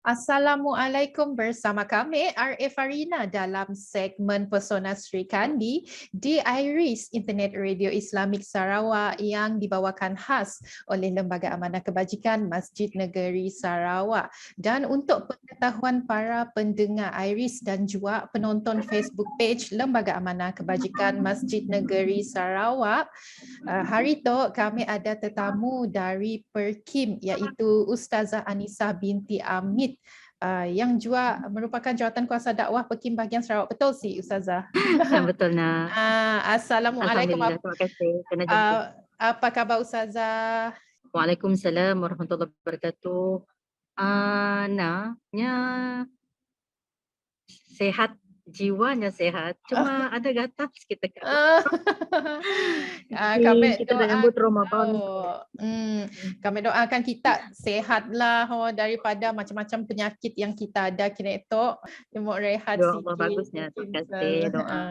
Assalamualaikum, bersama kami RF Farina dalam segmen Pesona Sri Kandi di Iris Internet Radio Islamik Sarawak yang dibawakan khas oleh Lembaga Amanah Kebajikan Masjid Negeri Sarawak. Dan untuk pengetahuan para pendengar Iris dan juga penonton Facebook page Lembaga Amanah Kebajikan Masjid Negeri Sarawak, hari itu kami ada tetamu dari Perkim iaitu Ustazah Anisa binti Amit yang juga merupakan jawatan kuasa dakwah Pekim Bahagian Sarawak. Betul sih Ustazah? Betul nak. Assalamualaikum. Alhamdulillah, terima kasih kena jemput. Apa khabar Ustazah? Waalaikumsalam warahmatullahi wabarakatuh. Nya sehat, jiwanya sehat, cuma ada gatal sikit dekat tu. Ah, kami Kita dah doa, nyambut Ramadan. kami doakan kita sehatlah daripada macam-macam penyakit yang kita ada kena itu mau rehat Doa Allah sikit. bagusnya, terima kasih doa.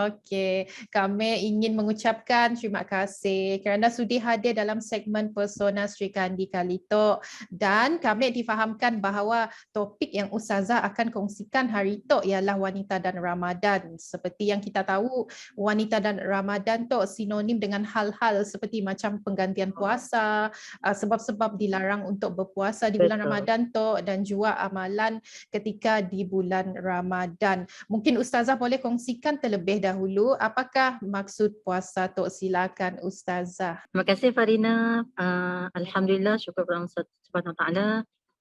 Okey, kami ingin mengucapkan terima kasih kerana sudi hadir dalam segmen Pesona Sri Kandi kali itu, dan kami difahamkan bahawa topik yang Ustazah akan kongsikan hari itu ialah wanita dan Ramadan. Seperti yang kita tahu, wanita dan Ramadan tu sinonim dengan hal-hal seperti macam penggantian puasa, sebab-sebab dilarang untuk berpuasa di bulan Betul. Ramadan tu, dan juga amalan ketika di bulan Ramadan. Mungkin Ustazah boleh kongsikan terlebih dahulu apakah maksud puasa tu? Silakan Ustazah. Terima kasih Farina. Alhamdulillah, syukur kepada Allah Subhanahu Wa Taala.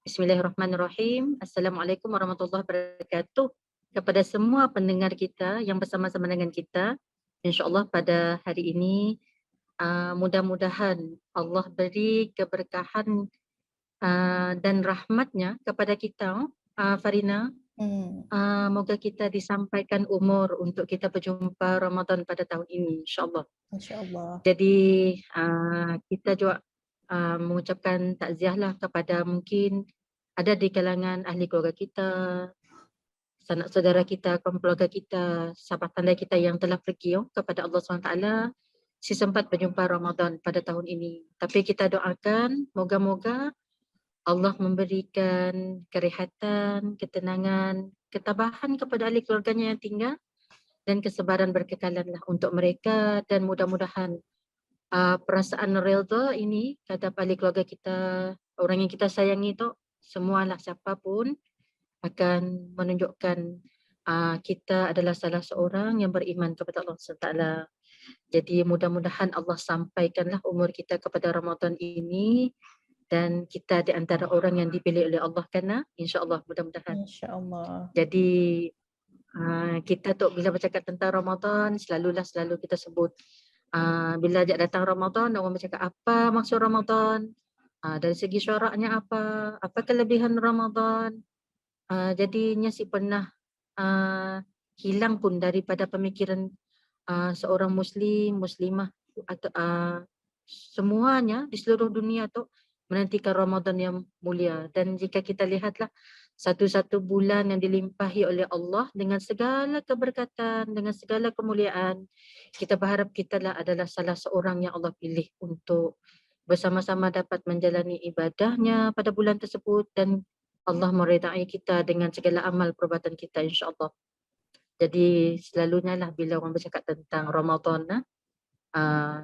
Bismillahirrahmanirrahim. Assalamualaikum warahmatullahi wabarakatuh kepada semua pendengar kita yang bersama-sama dengan kita. InsyaAllah pada hari ini mudah-mudahan Allah beri keberkahan dan rahmatnya kepada kita, Farina. Moga kita disampaikan umur untuk kita berjumpa Ramadan pada tahun ini, insyaAllah. InsyaAllah. Jadi kita juga mengucapkan takziahlah kepada mungkin ada di kalangan ahli keluarga kita, sanak saudara kita, kaum keluarga kita, sahabat tandai kita yang telah pergi kepada Allah SWT si sempat berjumpa Ramadan pada tahun ini. Tapi kita doakan moga-moga Allah memberikan kerehatan, ketenangan, ketabahan kepada ahli keluarganya yang tinggal dan kesabaran berkekalanlah untuk mereka, dan mudah-mudahan perasaan redha ini kata ahli keluarga kita, orang yang kita sayangi tu, semualah siapapun akan menunjukkan kita adalah salah seorang yang beriman kepada Allah SWT. Jadi mudah-mudahan Allah sampaikanlah umur kita kepada Ramadan ini dan kita di antara orang yang dipilih oleh Allah, karena insya-Allah mudah-mudahan. InsyaAllah. Jadi kita tu bila bercakap tentang Ramadan selalu kita sebut bila datang Ramadan orang bercakap apa maksud Ramadan, dari segi syaraknya apa kelebihan Ramadan. Jadinya si pernah hilang pun daripada pemikiran seorang muslimah atau semuanya di seluruh dunia tu menantikan Ramadan yang mulia. Dan jika kita lihatlah satu-satu bulan yang dilimpahi oleh Allah dengan segala keberkatan, dengan segala kemuliaan, kita berharap kita adalah salah seorang yang Allah pilih untuk bersama-sama dapat menjalani ibadahnya pada bulan tersebut, dan Allah meredai kita dengan segala amal perbuatan kita, insya-Allah. Jadi selalunya lah bila orang bercakap tentang Ramadan,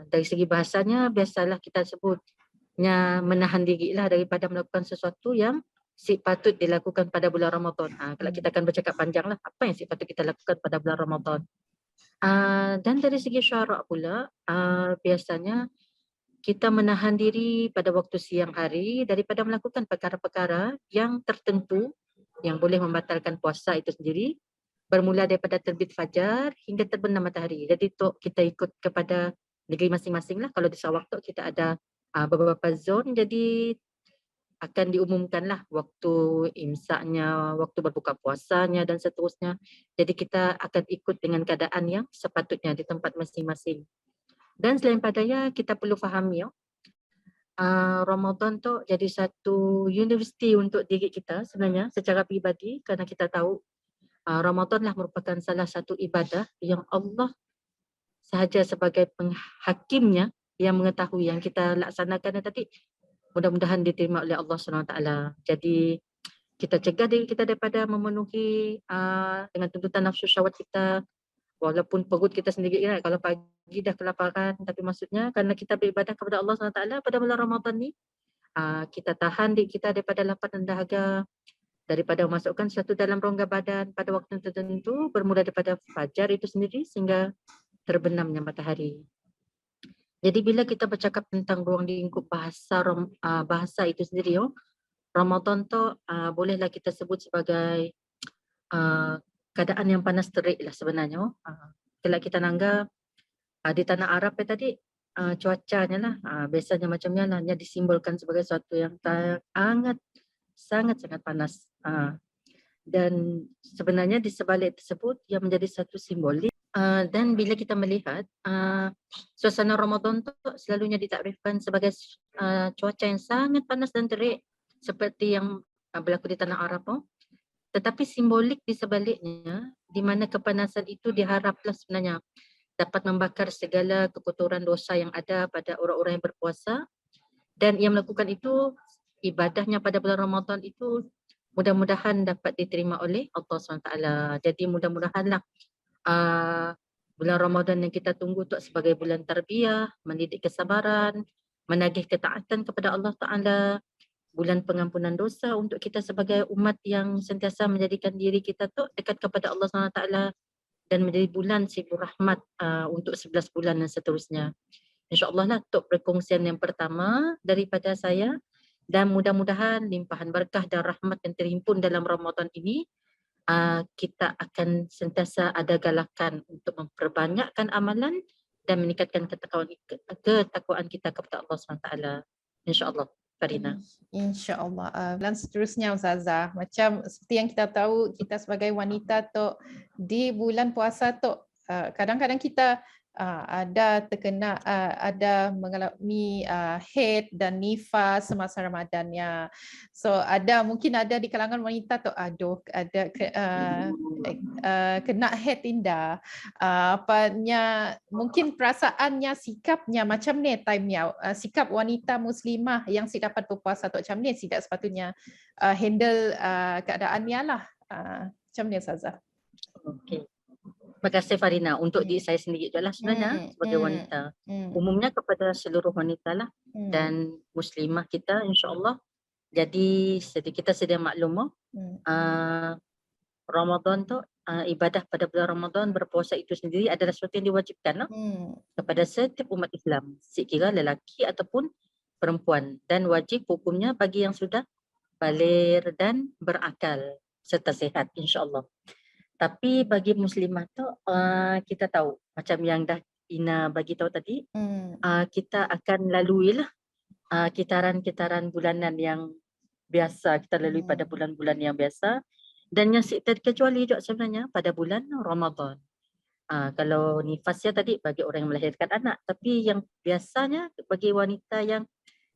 dari segi bahasanya biasalah kita sebutnya menahan diri lah daripada melakukan sesuatu yang patut dilakukan pada bulan Ramadan. Kalau kita akan bercakap panjang lah apa yang patut kita lakukan pada bulan Ramadan. Dan dari segi syarak pula, biasanya kita menahan diri pada waktu siang hari daripada melakukan perkara-perkara yang tertentu yang boleh membatalkan puasa itu sendiri, bermula daripada terbit fajar hingga terbenam matahari. Jadi tu kita ikut kepada negeri masing-masing lah. Kalau di Sarawak tu kita ada beberapa zon, jadi akan diumumkanlah waktu imsaknya, waktu berbuka puasanya dan seterusnya. Jadi kita akan ikut dengan keadaan yang sepatutnya di tempat masing-masing. Dan selain padanya kita perlu fahami Ramadan tu jadi satu universiti untuk diri kita sebenarnya secara pribadi, kerana kita tahu Ramadan lah merupakan salah satu ibadah yang Allah sahaja sebagai penghakimnya yang mengetahui yang kita laksanakan tadi mudah-mudahan diterima oleh Allah SWT. Jadi kita cegah diri kita daripada memenuhi dengan tuntutan nafsu syahwat kita, walaupun perut kita sendiri kan, kalau pagi dah kelaparan, tapi maksudnya kerana kita beribadah kepada Allah SWT pada bulan Ramadan ni, kita tahan diri kita daripada lapar dan dahaga, daripada memasukkan sesuatu dalam rongga badan pada waktu tertentu bermula daripada fajar itu sendiri sehingga terbenamnya matahari. Jadi bila kita bercakap tentang ruang lingkup bahasa itu sendiri, Ramadan tu bolehlah kita sebut sebagai keadaan yang panas terik lah sebenarnya. Kalau kita nanggap di tanah Arab tadi, cuacanya lah biasanya macamnya lah, hanya disimbolkan sebagai sesuatu yang sangat panas. Dan sebenarnya di sebalik tersebut yang menjadi satu simbolik. Dan bila kita melihat suasana Ramadan tu selalunya ditakrifkan sebagai cuaca yang sangat panas dan terik seperti yang berlaku di tanah Arab. Tetapi simbolik di sebaliknya, di mana kepanasan itu diharaplah sebenarnya dapat membakar segala kekotoran dosa yang ada pada orang-orang yang berpuasa, dan yang melakukan itu, ibadahnya pada bulan Ramadan itu mudah-mudahan dapat diterima oleh Allah SWT. Jadi mudah-mudahanlah bulan Ramadan yang kita tunggu tu sebagai bulan tarbiyah, mendidik kesabaran, menagih ketaatan kepada Allah Ta'ala, bulan pengampunan dosa untuk kita sebagai umat yang sentiasa menjadikan diri kita tu dekat kepada Allah SWT, dan menjadi bulan sibuk rahmat untuk 11 bulan dan seterusnya. InsyaAllah lah untuk perkongsian yang pertama daripada saya, dan mudah-mudahan limpahan berkah dan rahmat yang terhimpun dalam Ramadan ini, kita akan sentiasa ada galakan untuk memperbanyakkan amalan dan meningkatkan ketakwaan kita kepada Allah SWT. InsyaAllah, Farina. InsyaAllah. Dan seterusnya Ustazah, macam seperti yang kita tahu, kita sebagai wanita tu di bulan puasa tu kadang-kadang kita ada mengalami haid dan nifas semasa Ramadannya. So mungkin ada di kalangan wanita tu ada kena haid tinda. Mungkin perasaannya, sikapnya macam ni timenya, sikap wanita muslimah yang si dapat berpuasa tu macam ni, tidak sepatutnya handle keadaannya lah. Macam ni Ustazah. Okey. Terima kasih Farina. Untuk diri saya sendiri je lah sebenarnya sebagai wanita. Umumnya kepada seluruh wanita lah dan muslimah kita insyaAllah. Jadi kita sedia maklum Ramadan tu, ibadah pada bulan Ramadan, berpuasa itu sendiri adalah sesuatu yang diwajibkan kepada setiap umat Islam, sekira lelaki ataupun perempuan, dan wajib hukumnya bagi yang sudah baligh dan berakal serta sihat insyaAllah. Tapi bagi muslimah tu kita tahu macam yang dah Ina bagi tahu tadi, kita akan lalui lah kitaran-kitaran bulanan yang biasa kita lalui pada bulan-bulan yang biasa, dan yang terkecuali juga sebenarnya pada bulan Ramadan. Kalau nifasnya tadi bagi orang yang melahirkan anak, tapi yang biasanya bagi wanita yang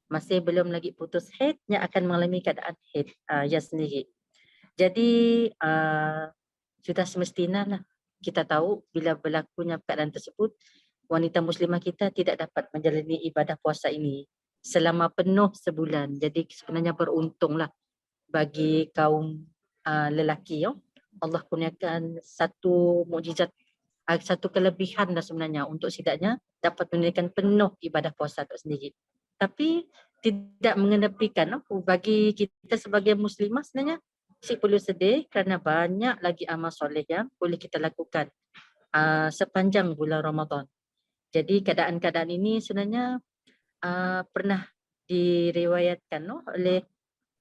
masih belum lagi putus haid, yang akan mengalami keadaan haid sendiri. Jadi sudah semestinya lah kita tahu bila berlakunya keadaan tersebut, wanita muslimah kita tidak dapat menjalani ibadah puasa ini selama penuh sebulan. Jadi sebenarnya beruntunglah bagi kaum lelaki. Allah kurniakan satu mukjizat, satu kelebihan dah sebenarnya untuk setidaknya dapat menunaikan penuh ibadah puasa itu sendiri. Tapi tidak mengenepikan bagi kita sebagai muslimah sebenarnya perlu sedih kerana banyak lagi amal soleh yang boleh kita lakukan sepanjang bulan Ramadan. Jadi keadaan-keadaan ini sebenarnya pernah diriwayatkan oleh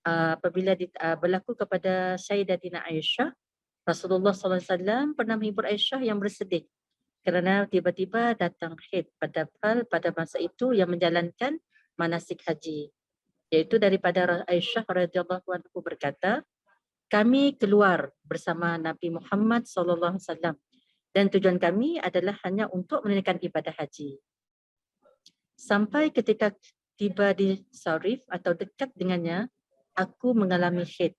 apabila berlaku kepada Sayyidatina Aisyah. Rasulullah SAW pernah menghibur Aisyah yang bersedih kerana tiba-tiba datang haid pada masa itu yang menjalankan manasik haji. Iaitu daripada Aisyah radhiyallahu anha berkata, kami keluar bersama Nabi Muhammad SAW dan tujuan kami adalah hanya untuk menunaikan ibadah haji. Sampai ketika tiba di Sarif atau dekat dengannya, aku mengalami haid.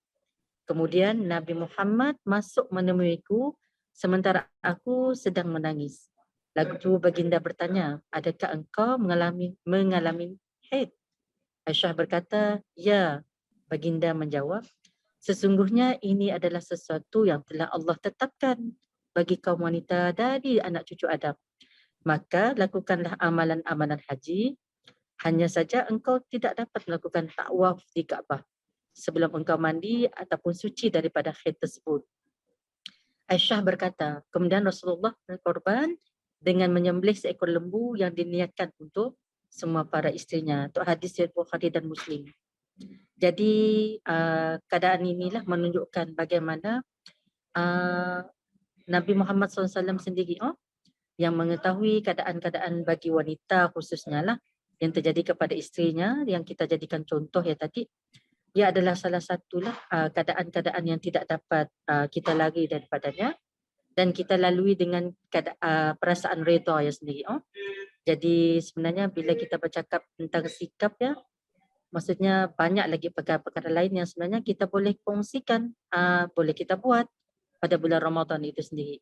Kemudian Nabi Muhammad masuk menemuiku sementara aku sedang menangis. Lalu baginda bertanya, adakah engkau mengalami haid? Aisyah berkata, ya. Baginda menjawab, Sesungguhnya ini adalah sesuatu yang telah Allah tetapkan bagi kaum wanita dari anak cucu Adam. Maka lakukanlah amalan-amalan haji. Hanya saja engkau tidak dapat melakukan tawaf di Kaabah sebelum engkau mandi ataupun suci daripada haid tersebut. Aisyah berkata, kemudian Rasulullah berkorban dengan menyembelih seekor lembu yang diniatkan untuk semua para istrinya. Itu hadis riwayat Bukhari dan Muslim. Jadi keadaan inilah menunjukkan bagaimana Nabi Muhammad SAW sendiri yang mengetahui keadaan-keadaan bagi wanita khususnya lah yang terjadi kepada istrinya yang kita jadikan contoh ya tadi. Ia adalah salah satulah keadaan-keadaan yang tidak dapat kita lari daripadanya dan kita lalui dengan perasaan redha ya sendiri. Jadi sebenarnya bila kita bercakap tentang sikap ya, maksudnya banyak lagi perkara-perkara lain yang sebenarnya kita boleh kongsikan, boleh kita buat pada bulan Ramadan itu sendiri.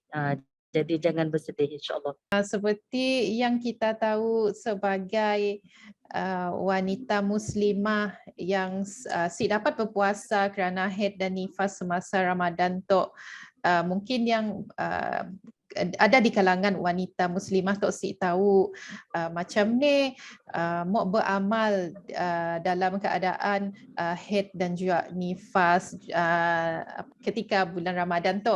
Jadi jangan bersedih insya-Allah. Seperti yang kita tahu sebagai wanita muslimah yang dapat berpuasa kerana haid dan nifas semasa Ramadan tu, mungkin yang ada di kalangan wanita muslimah tok si tahu macam ni mau beramal dalam keadaan haid dan juga nifas ketika bulan Ramadan tu,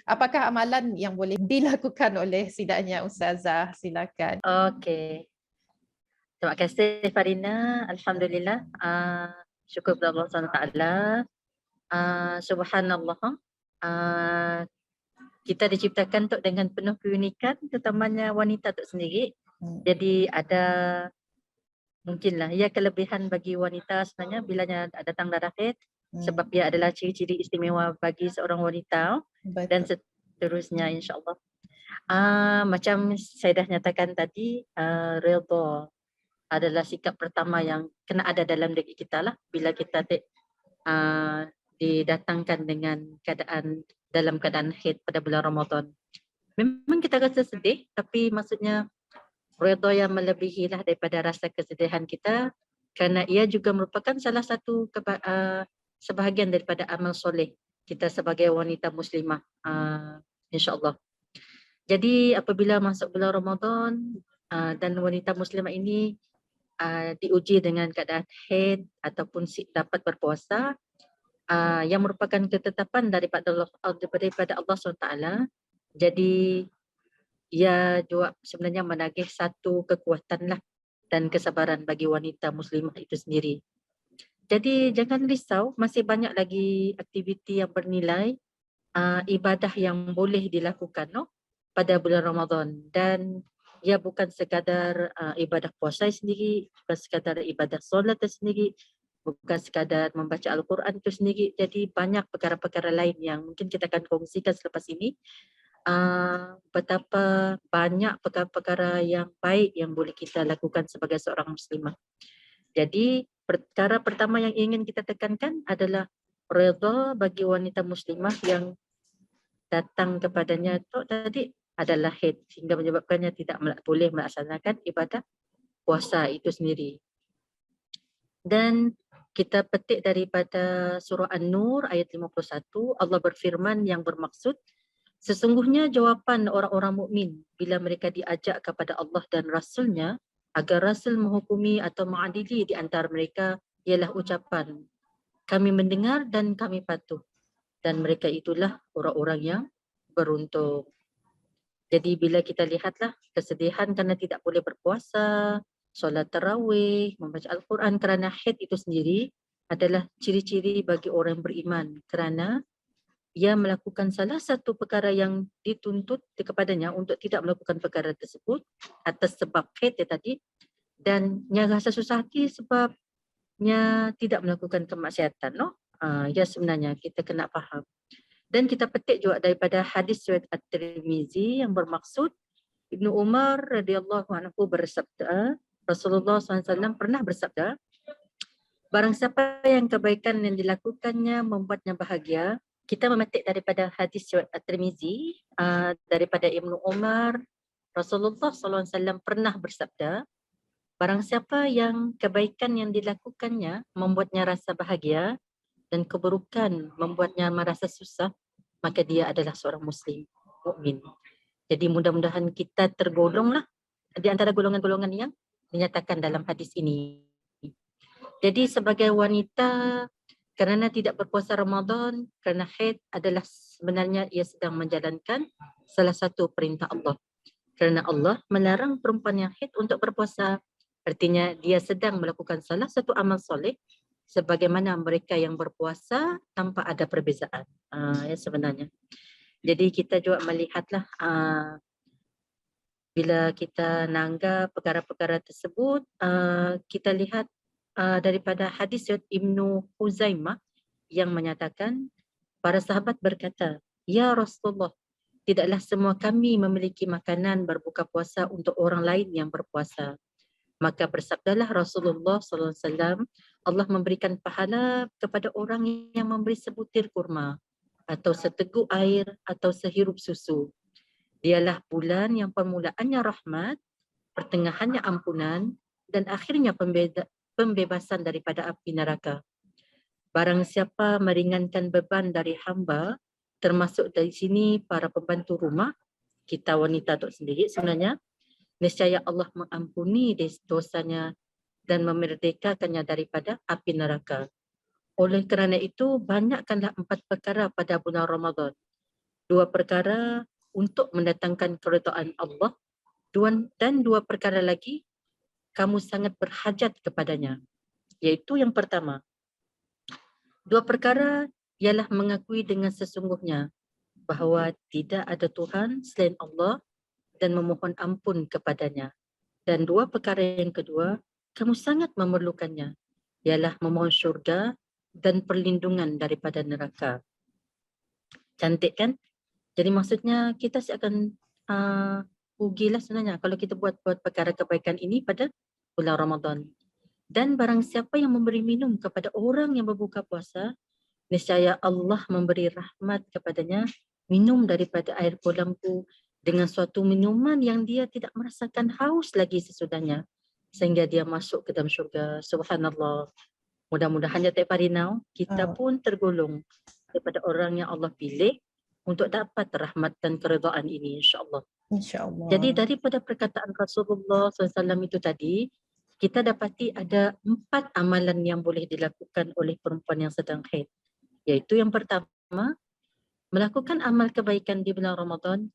apakah amalan yang boleh dilakukan oleh sidaknya Ustazah? Silakan. Okey. Terima kasih Farina. Alhamdulillah. Syukur kepada Allah SWT. Subhanallah. Kita diciptakan untuk dengan penuh keunikan, terutamanya wanita itu sendiri. Jadi ada mungkinlah ia kelebihan bagi wanita sebenarnya bila datang darah haid, sebab ia adalah ciri-ciri istimewa bagi seorang wanita. Betul. Dan seterusnya insya-Allah. Macam saya dah nyatakan tadi, redha adalah sikap pertama yang kena ada dalam diri kita lah bila kita didatangkan dengan dalam keadaan haid pada bulan Ramadan. Memang kita rasa sedih, tapi maksudnya redha yang melebihi lah daripada rasa kesedihan kita kerana ia juga merupakan salah satu sebahagian daripada amal soleh kita sebagai wanita muslimah, insya-Allah. Jadi apabila masuk bulan Ramadan dan wanita muslimah ini diuji dengan keadaan haid ataupun dapat berpuasa, yang merupakan ketetapan daripada Allah SWT. Jadi ia juga sebenarnya menagih satu kekuatan lah dan kesabaran bagi wanita muslimah itu sendiri. Jadi jangan risau, masih banyak lagi aktiviti yang bernilai, ibadah yang boleh dilakukan pada bulan Ramadan. Dan ia bukan sekadar ibadah puasa sendiri, bukan sekadar ibadah solat sendiri, bukan sekadar membaca Al-Quran itu sendiri. Jadi banyak perkara-perkara lain yang mungkin kita akan kongsikan selepas ini. Betapa banyak perkara-perkara yang baik yang boleh kita lakukan sebagai seorang muslimah. Jadi perkara pertama yang ingin kita tekankan adalah redha bagi wanita muslimah yang datang kepadanya itu tadi adalah haid sehingga menyebabkannya tidak boleh melaksanakan ibadah puasa itu sendiri. Dan kita petik daripada surah An-Nur ayat 51, Allah berfirman yang bermaksud, sesungguhnya jawapan orang-orang mukmin bila mereka diajak kepada Allah dan Rasul-Nya agar Rasul menghukumi atau mengadili di antara mereka ialah ucapan, kami mendengar dan kami patuh. Dan mereka itulah orang-orang yang beruntung. Jadi bila kita lihatlah kesedihan kerana tidak boleh berpuasa, solat tarawih, membaca Al-Quran kerana haid itu sendiri adalah ciri-ciri bagi orang beriman kerana ia melakukan salah satu perkara yang dituntut kepadanya untuk tidak melakukan perkara tersebut atas sebab haid tadi, dan yang rasa susah hati sebabnya tidak melakukan kemaksiatan. Ya sebenarnya kita kena faham. Dan kita petik juga daripada hadis riwayat At-Tirmizi yang bermaksud Ibnu Umar radhiyallahu anhu bersabda, Rasulullah SAW pernah bersabda, barang siapa yang kebaikan yang dilakukannya membuatnya bahagia. Kita memetik daripada hadis riwayat At-Tirmizi daripada Ibnu Umar, Rasulullah SAW pernah bersabda, barang siapa yang kebaikan yang dilakukannya membuatnya rasa bahagia, dan keburukan membuatnya merasa susah, maka dia adalah seorang Muslim, mukmin. Jadi mudah-mudahan kita tergolonglah di antara golongan-golongan yang dinyatakan dalam hadis ini. Jadi sebagai wanita, kerana tidak berpuasa Ramadan, kerana haid adalah sebenarnya ia sedang menjalankan salah satu perintah Allah. Kerana Allah melarang perempuan yang haid untuk berpuasa. Artinya dia sedang melakukan salah satu amal soleh sebagaimana mereka yang berpuasa tanpa ada perbezaan. Ya sebenarnya. Jadi kita juga melihatlah bila kita nanggap perkara-perkara tersebut, kita lihat daripada hadis Ibnu Huzaimah yang menyatakan para sahabat berkata, "Ya Rasulullah, tidaklah semua kami memiliki makanan berbuka puasa untuk orang lain yang berpuasa." Maka bersabdalah Rasulullah sallallahu alaihi wasallam, Allah memberikan pahala kepada orang yang memberi sebutir kurma atau seteguk air atau sehirup susu. Dialah bulan yang permulaannya rahmat, pertengahannya ampunan, dan akhirnya pembebasan daripada api neraka. Barang siapa meringankan beban dari hamba, termasuk dari sini para pembantu rumah, kita wanita tu sendiri sebenarnya, nescaya Allah mengampuni dosanya dan memerdekakannya daripada api neraka. Oleh kerana itu, banyakkanlah 4 perkara pada bulan Ramadan. 2 perkara untuk mendatangkan keredaan Allah, dan 2 perkara lagi kamu sangat berhajat kepadanya. Iaitu yang pertama, 2 perkara ialah mengakui dengan sesungguhnya bahawa tidak ada Tuhan selain Allah dan memohon ampun kepadanya. Dan 2 perkara yang kedua, kamu sangat memerlukannya, ialah memohon syurga dan perlindungan daripada neraka. Cantik kan? Jadi maksudnya kita akan rugilah sebenarnya kalau kita buat perkara kebaikan ini pada bulan Ramadan. Dan barang siapa yang memberi minum kepada orang yang berbuka puasa, nescaya Allah memberi rahmat kepadanya, minum daripada air kolamku dengan suatu minuman yang dia tidak merasakan haus lagi sesudahnya, sehingga dia masuk ke dalam syurga. Subhanallah. Mudah-mudahan ya Tek Farinau, kita pun tergolong daripada orang yang Allah pilih untuk dapat rahmat dan keredaan ini, insyaAllah. InsyaAllah. Jadi daripada perkataan Rasulullah SAW itu tadi, kita dapati ada 4 amalan yang boleh dilakukan oleh perempuan yang sedang haid. Iaitu yang pertama, melakukan amal kebaikan di bulan Ramadan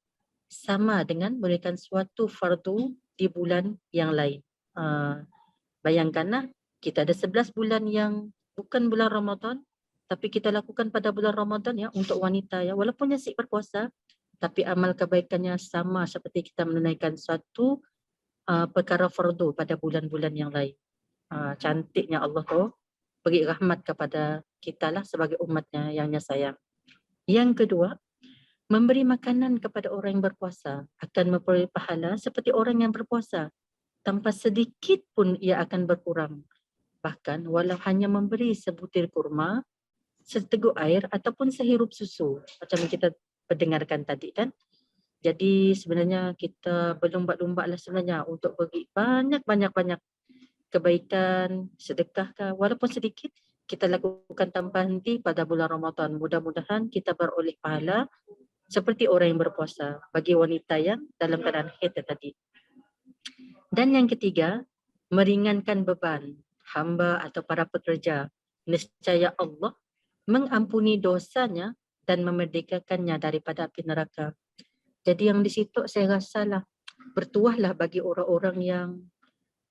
sama dengan menunaikan suatu fardu di bulan yang lain. Bayangkanlah, kita ada 11 bulan yang bukan bulan Ramadan, tapi kita lakukan pada bulan Ramadan ya untuk wanita ya, walaupun yang berpuasa, tapi amal kebaikannya sama seperti kita menunaikan suatu perkara fardu pada bulan-bulan yang lain. Cantiknya Allah tu beri rahmat kepada kita lah sebagai umatnya yang sayang. Yang kedua, memberi makanan kepada orang yang berpuasa akan memperoleh pahala seperti orang yang berpuasa. Tanpa sedikit pun ia akan berkurang. Bahkan walau hanya memberi sebutir kurma, seteguk air ataupun sehirup susu. Macam yang kita pendengarkan tadi kan. Jadi sebenarnya kita berlomba-lomba lah sebenarnya untuk bagi banyak-banyak kebaikan, sedekah walaupun sedikit kita lakukan tanpa henti pada bulan Ramadan. Mudah-mudahan kita beroleh pahala seperti orang yang berpuasa bagi wanita yang dalam keadaan haid tadi. Dan yang ketiga, meringankan beban hamba atau para pekerja. Nescaya Allah mengampuni dosanya dan memerdekakannya daripada api neraka. Jadi yang di situ saya rasalah bertuahlah bagi orang-orang yang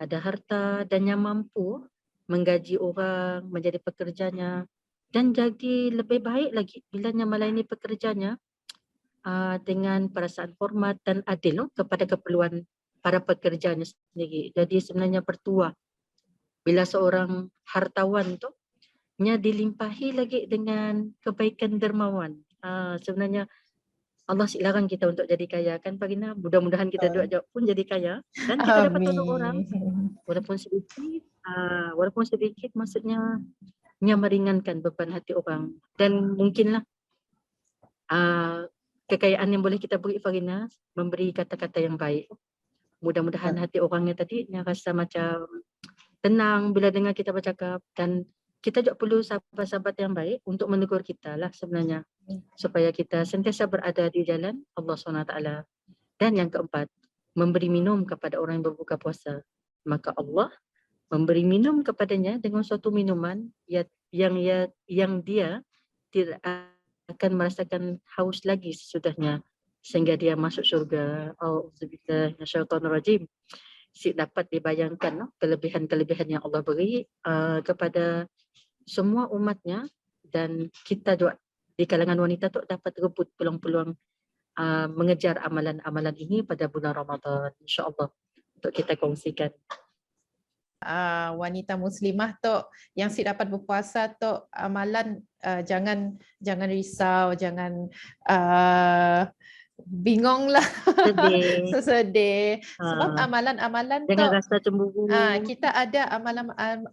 ada harta dan yang mampu menggaji orang menjadi pekerjanya, dan jadi lebih baik lagi bila melayani pekerjanya dengan perasaan hormat dan adil kepada keperluan para pekerjanya sendiri. Jadi sebenarnya bertuah bila seorang hartawan tu dilimpahi lagi dengan kebaikan dermawan. Sebenarnya Allah larang kita untuk jadi kaya kan Farina. Mudah-mudahan kita doa pun jadi kaya dan kita dapat tolong orang walaupun sedikit maksudnya meringankan beban hati orang. Dan mungkinlah kekayaan yang boleh kita beri Farina, memberi kata-kata yang baik. Mudah-mudahan hati orangnya tadi yang rasa macam tenang bila dengar kita bercakap, dan kita juga perlu sahabat-sahabat yang baik untuk menegur kita lah sebenarnya, supaya kita sentiasa berada di jalan Allah SWT. Dan yang keempat, memberi minum kepada orang yang berbuka puasa. Maka Allah memberi minum kepadanya dengan suatu minuman yang dia tidak akan merasakan haus lagi sesudahnya sehingga dia masuk syurga. Auzubillahi minasyaitonir rajim. Dapat dibayangkan kelebihan-kelebihan yang Allah beri kepada semua umatnya, dan kita juga di kalangan wanita tu dapat rebut peluang-peluang mengejar amalan-amalan ini pada bulan Ramadan, insya-Allah, untuk kita kongsikan. Wanita muslimah tu yang si dapat berpuasa tu amalan, jangan risau, jangan bingung lah. Sedih. Sedih. Sebab amalan-amalan tu Jangan rasa cemburu. kita ada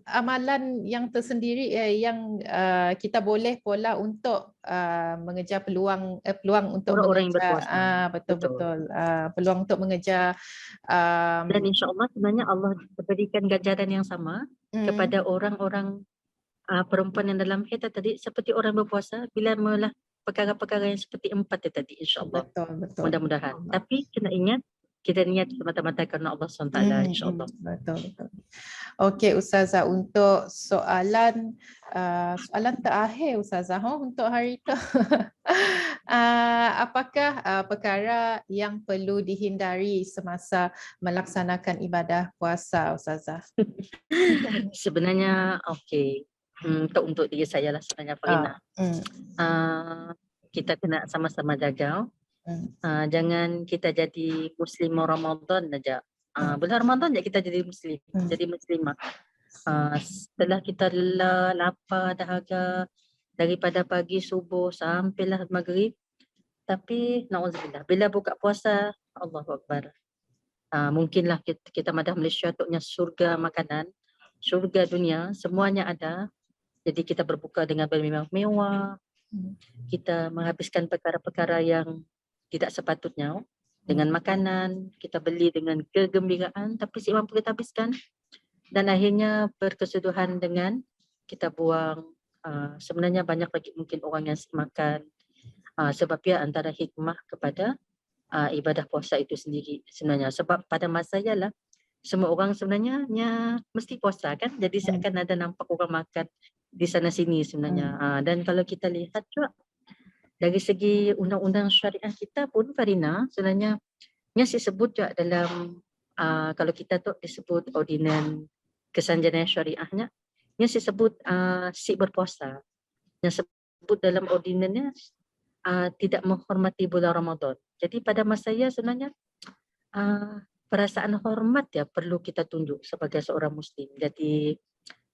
amalan yang tersendiri yang kita boleh pula untuk mengejar peluang untuk Orang-orang yang mengejar berpuasa. betul. Peluang untuk mengejar Dan insya-Allah sebenarnya Allah berikan ganjaran yang sama kepada orang-orang perempuan yang dalam haid tadi, seperti orang berpuasa bila melah perkara-perkara yang seperti 4 tadi, insya-Allah. betul. Mudah-mudahan. Tapi kena ingat, kita niat semata-mata kerana Allah SWT, insya-Allah. Betul. Okey Ustazah, untuk soalan terakhir Ustazah untuk hari itu. Apakah perkara yang perlu dihindari semasa melaksanakan ibadah puasa Ustazah? Sebenarnya okey. Untuk diri saya lah sebenarnya, Farina. Kita kena sama-sama jaga. Jangan kita jadi Muslim Ramadan saja. Bulan Ramadan je kita jadi Muslim, jadi Muslimah. Setelah kita lelah, lapar, dahaga daripada pagi subuh sampailah maghrib, tapi na'udzubillah, bila buka puasa, Allahu Akbar. Mungkinlah kita madah Malaysia tuknya surga makanan, surga dunia, semuanya ada. Jadi kita berbuka dengan bermewah-mewah, kita menghabiskan perkara-perkara yang tidak sepatutnya dengan makanan, kita beli dengan kegembiraan tapi si mampu kita habiskan, dan akhirnya berkesudahan dengan kita buang. Sebenarnya banyak lagi mungkin orang yang makan, sebab ia antara hikmah kepada ibadah puasa itu sendiri sebenarnya. Sebab pada masa ialah semua orang sebenarnya mesti puasa kan, jadi seakan ada nampak orang makan di sana sini sebenarnya. Dan kalau kita lihat juga dari segi undang-undang syariah kita pun, Farina, sebenarnya yang disebut juga dalam kalau kita tu disebut ordinan kesanjana syariahnya, yang disebut si berpuasa, yang sebut dalam ordinannya tidak menghormati bulan Ramadan. Jadi pada masa ia sebenarnya perasaan hormat ya perlu kita tunjuk sebagai seorang Muslim. Jadi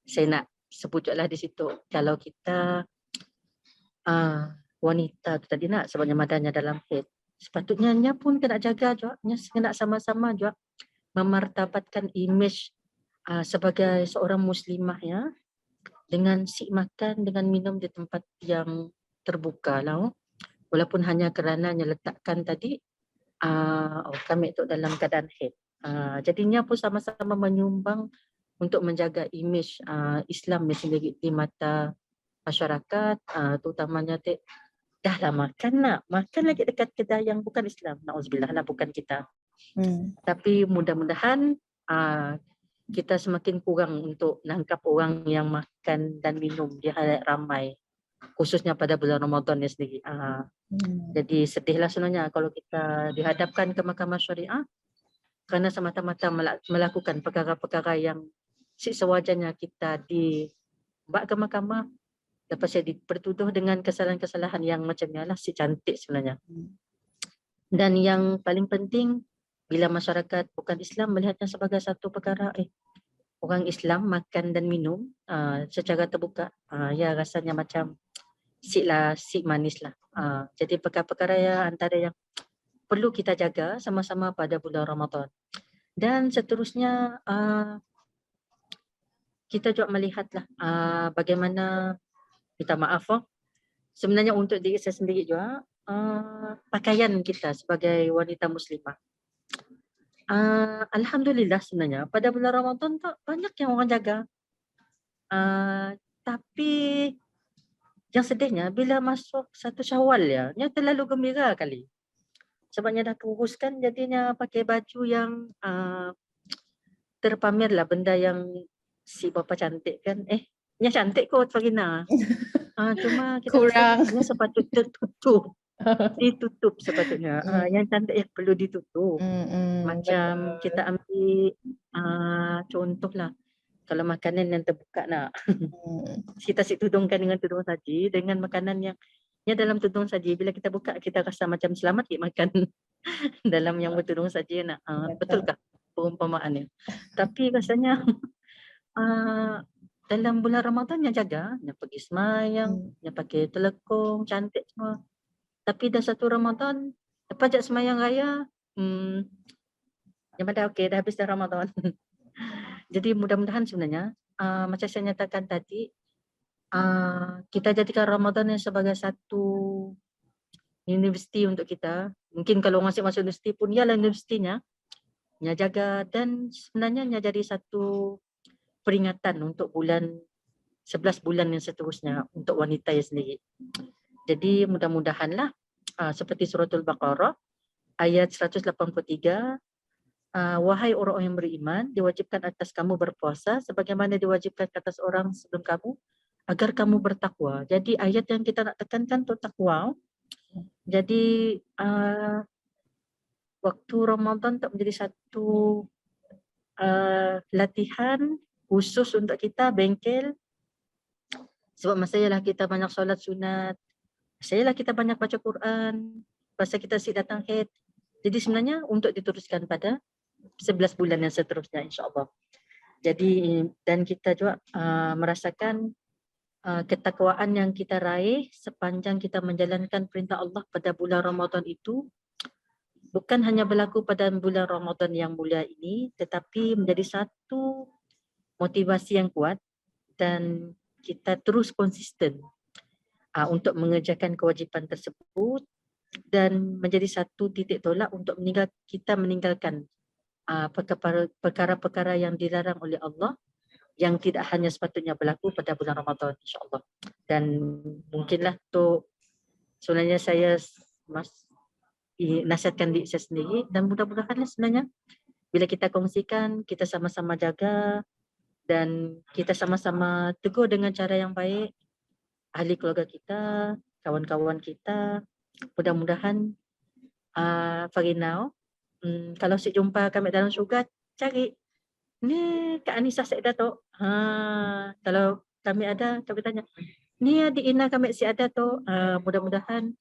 saya nak sebutlah di situ, kalau kita wanita tu tadi nak sebabnya madanya dalam haid, sepatutnya nya pun kena jaga juga, nya kena sama-sama juga memartabatkan image sebagai seorang muslimah ya, dengan si makan dengan minum di tempat yang terbuka lah. Walaupun hanya kerana letakkan tadi kami tu dalam keadaan haid. Jadinya pun sama-sama menyumbang untuk menjaga image Islam sendiri di mata masyarakat, terutamanya dah lah makan lagi dekat kedai yang bukan Islam. Na'udzubillah lah, bukan kita. Tapi mudah-mudahan kita semakin kurang untuk nangkap orang yang makan dan minum di halayak ramai, khususnya pada bulan Ramadan ni sendiri. Jadi sedihlah sebenarnya kalau kita dihadapkan ke mahkamah syariah kerana semata-mata melakukan perkara-perkara yang sewajarnya kita dibawa ke mahkamah, lepas saya dipertuduh dengan kesalahan-kesalahan yang macam ni lah, si cantik sebenarnya. Dan yang paling penting, bila masyarakat bukan Islam melihatnya sebagai satu perkara, orang Islam makan dan minum secara terbuka, ya rasanya macam si manis lah. Jadi perkara-perkara yang antara yang perlu kita jaga sama-sama pada bulan Ramadan. Dan seterusnya kita juga melihatlah bagaimana, minta maaf sebenarnya untuk diri saya sendiri juga, pakaian kita sebagai wanita muslimah. Alhamdulillah sebenarnya pada bulan Ramadan tak banyak yang orang jaga. Tapi yang sedihnya bila masuk 1 Syawal ya, dia terlalu gembira kali. Sebabnya dah kuruskan jadinya pakai baju yang terpamer lah benda yang si bapa cantik kan. Nya cantik kot Farina. Cuma kita rasa Kurang. dia sepatutnya tertutup. Ditutup sepatutnya. Yang cantik yang perlu ditutup. Macam Betul. kita ambil contoh lah. Kalau makanan yang terbuka nak. Kita tudungkan dengan tudung saji. Dengan makanan yang dalam tudung saji. Bila kita buka kita rasa macam selamat kita makan. Dalam yang bertudung saji nak. Betulkah perumpamaannya? Tapi rasanya dalam bulan Ramadan yang jaga. Yang pergi semayang. Yang pakai telekong. Cantik semua. Tapi dah 1 Ramadan. Lepas jak semayang raya. Yang pada okey dah habis dah Ramadan. Jadi mudah-mudahan sebenarnya macam saya nyatakan tadi kita jadikan Ramadan yang sebagai satu universiti untuk kita. Mungkin kalau masih masuk universiti pun ialah universitinya. Nya jaga dan sebenarnya nya jadi satu peringatan untuk 11 bulan yang seterusnya untuk wanita yang sendiri. Jadi mudah-mudahanlah seperti suratul Baqarah ayat 183, wahai orang yang beriman, diwajibkan atas kamu berpuasa sebagaimana diwajibkan atas orang sebelum kamu agar kamu bertakwa. Jadi ayat yang kita nak tekankan tu takwa. Jadi waktu Ramadan tak menjadi satu latihan khusus untuk kita bengkel. Sebab masa ialah kita banyak solat sunat, masa ialah kita banyak baca Quran, masa kita datang haid. Jadi sebenarnya untuk diteruskan pada 11 bulan yang seterusnya insya-Allah. Jadi dan kita juga merasakan ketakwaan yang kita raih sepanjang kita menjalankan perintah Allah pada bulan Ramadan itu bukan hanya berlaku pada bulan Ramadan yang mulia ini, tetapi menjadi satu motivasi yang kuat dan kita terus konsisten untuk mengerjakan kewajipan tersebut dan menjadi satu titik tolak untuk kita meninggalkan perkara-perkara yang dilarang oleh Allah yang tidak hanya sepatutnya berlaku pada bulan Ramadan insya-Allah. Dan mungkinlah tu sebenarnya saya nasihatkan diri saya sendiri dan mudah-mudahanlah sebenarnya bila kita kongsikan, kita sama-sama jaga dan kita sama-sama tegur dengan cara yang baik ahli keluarga kita, kawan-kawan kita. Mudah-mudahan Farina kalau si jumpa kami dalam syurga, cari ni Kak Anissa si ada tu. Kalau kami ada, kami tanya, ni adik Ina kami si ada tu. Mudah-mudahan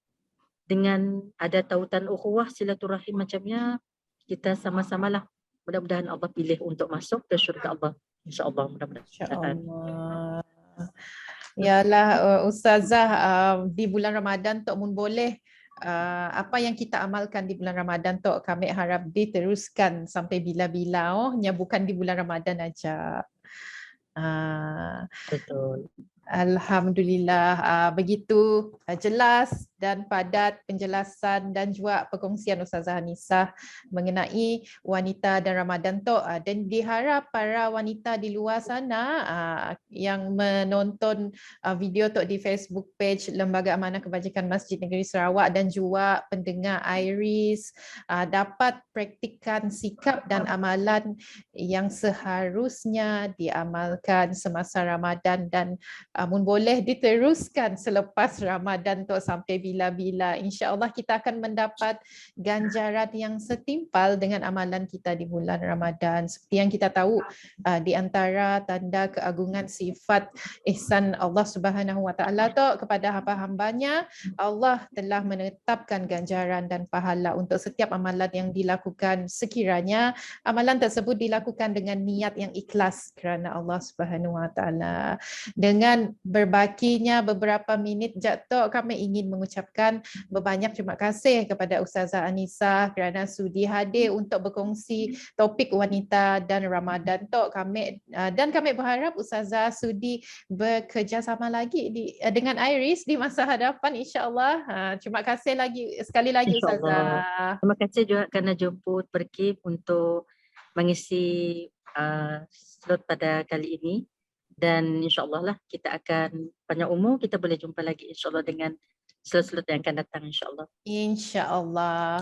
dengan ada tautan ukhuwah silaturahim macamnya, kita sama-samalah. Mudah-mudahan Allah pilih untuk masuk ke syurga Allah. InsyaAllah mudah-mudahan. InsyaAllah. Yalah Ustazah, di bulan Ramadan Tok Mun boleh apa yang kita amalkan di bulan Ramadan Tok kami harap diteruskan sampai bila-bila nya bukan di bulan Ramadan aja. Betul. Alhamdulillah, begitu jelas dan padat penjelasan dan juga perkongsian Ustazah Hanissah mengenai wanita dan Ramadan Tok, dan diharap para wanita di luar sana yang menonton video Tok di Facebook page Lembaga Amanah Kebajikan Masjid Negeri Sarawak dan juga pendengar Iris dapat praktikkan sikap dan amalan yang seharusnya diamalkan semasa Ramadan dan mun boleh diteruskan selepas Ramadan tu sampai bila-bila. InsyaAllah kita akan mendapat ganjaran yang setimpal dengan amalan kita di bulan Ramadan. Seperti yang kita tahu, di antara tanda keagungan sifat ihsan Allah Subhanahu Wa Taala tu kepada hamba-hambanya, Allah telah menetapkan ganjaran dan pahala untuk setiap amalan yang dilakukan sekiranya amalan tersebut dilakukan dengan niat yang ikhlas kerana Allah Subhanahu Wa Taala. Dengan berbakinya beberapa minit Jatok, kami ingin mengucapkan berbanyak terima kasih kepada Ustazah Anissah kerana sudi hadir untuk berkongsi topik wanita dan Ramadan Tok. Kami berharap Ustazah sudi bekerjasama lagi dengan Iris di masa hadapan insya-Allah. Terima kasih sekali lagi Ustazah. Terima kasih juga kerana jemput Perkib untuk mengisi slot pada kali ini. Dan insyaAllah lah kita akan panjang umur, kita boleh jumpa lagi insyaAllah dengan slot-slot yang akan datang insyaAllah. InsyaAllah.